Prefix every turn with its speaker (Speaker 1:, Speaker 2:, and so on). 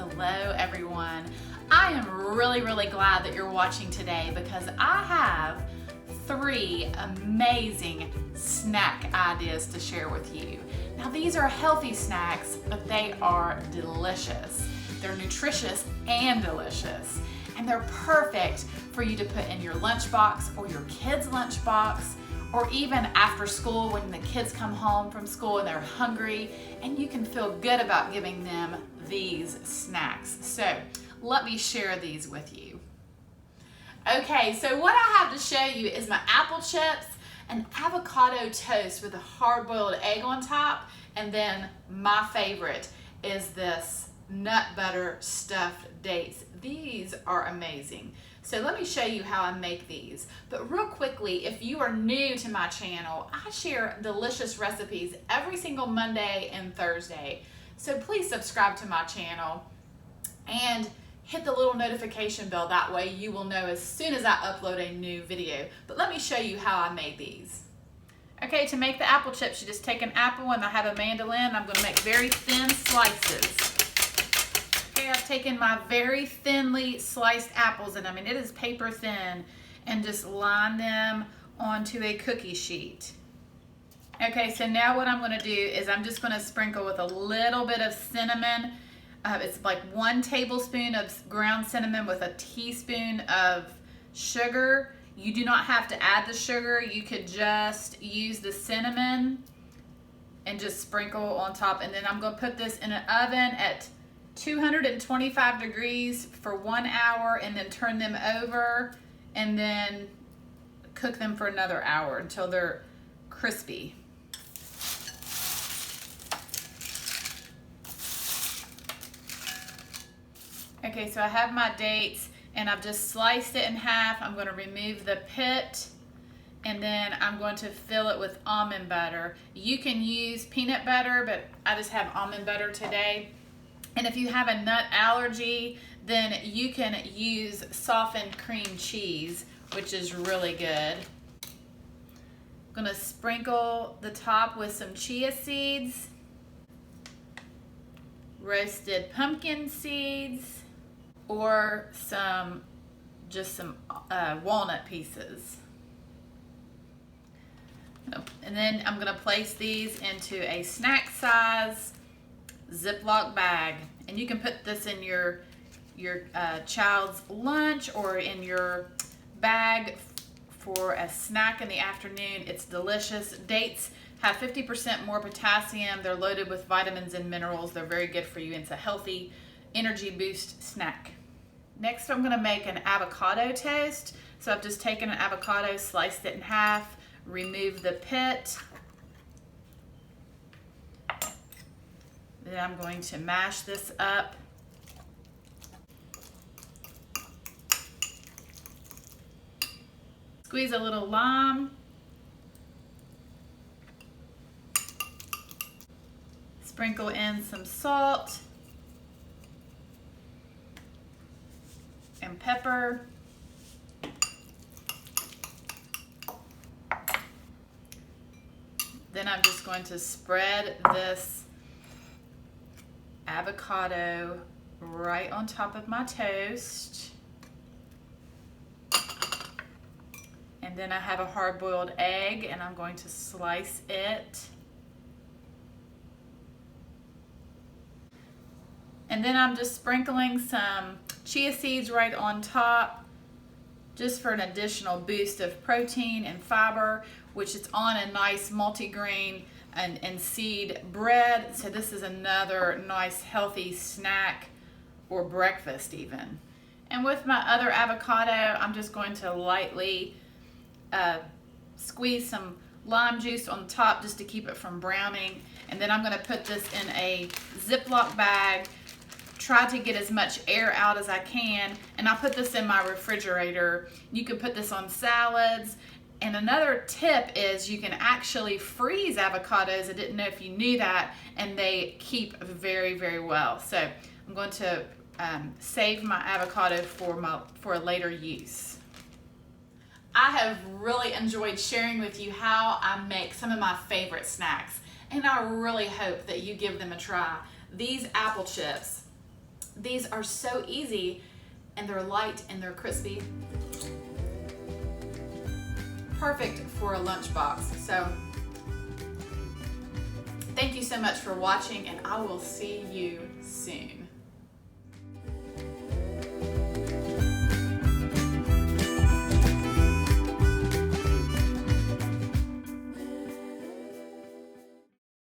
Speaker 1: Hello everyone. I am really glad that you're watching today because I have 3 amazing snack ideas to share with you. Now these are healthy snacks, but they are delicious. They're nutritious and delicious, and they're perfect for you to put in your lunchbox or your kids' lunchbox, or even after school when the kids come home from school and they're hungry, and you can feel good about giving them these snacks. So let me share these with you. Okay, so what I have to show you is my apple chips and avocado toast with a hard-boiled egg on top, and then my favorite is this nut butter stuffed dates. These are amazing. So let me show you how I make these. But real quickly, if you are new to my channel, I share delicious recipes every single Monday and Thursday. So please subscribe to my channel and hit the little notification bell. That way you will know as soon as I upload a new video. But let me show you how I made these. Okay, to make the apple chips, you just take an apple, and I have a mandolin. I'm gonna make very thin slices. Okay, I've taken my very thinly sliced apples, and I mean it is paper thin, and just line them onto a cookie sheet. Okay, so now what I'm gonna do is I'm just gonna sprinkle with a little bit of cinnamon. It's like 1 tablespoon of ground cinnamon with a teaspoon of sugar. You do not have to add the sugar. You could just use the cinnamon and just sprinkle on top. And then I'm gonna put this in an oven at 225 degrees for 1 hour, and then turn them over and then cook them for another hour until they're crispy. Okay, so I have my dates and I've just sliced it in half. I'm going to remove the pit, and then I'm going to fill it with almond butter. You can use peanut butter, but I just have almond butter today. And if you have a nut allergy, then you can use softened cream cheese, which is really good. I'm going to sprinkle the top with some chia seeds, roasted pumpkin seeds, or just some walnut pieces. And then I'm gonna place these into a snack size Ziploc bag. And you can put this in your child's lunch or in your bag for a snack in the afternoon. It's delicious. Dates have 50% more potassium. They're loaded with vitamins and minerals. They're very good for you. It's a healthy energy boost snack. Next, I'm gonna make an avocado toast. So I've just taken an avocado, sliced it in half, removed the pit. Then I'm going to mash this up. Squeeze a little lime. Sprinkle in some salt and pepper. Then I'm just going to spread this avocado right on top of my toast. And then I have a hard-boiled egg, and I'm going to slice it. And then I'm just sprinkling some chia seeds right on top, just for an additional boost of protein and fiber, which is on a nice multigrain and seed bread. So this is another nice healthy snack, or breakfast even. And with my other avocado, I'm just going to lightly squeeze some lime juice on top just to keep it from browning. And then I'm gonna put this in a Ziploc bag. Try to get as much air out as I can, and I'll put this in my refrigerator. You can put this on salads. And another tip is you can actually freeze avocados. I didn't know if you knew that, and they keep very well. So I'm going to save my avocado for a later use. I have really enjoyed sharing with you how I make some of my favorite snacks, and I really hope that you give them a try. These apple chips These are so easy, and they're light and they're crispy. Perfect for a lunchbox. So thank you so much for watching, and I will see you soon.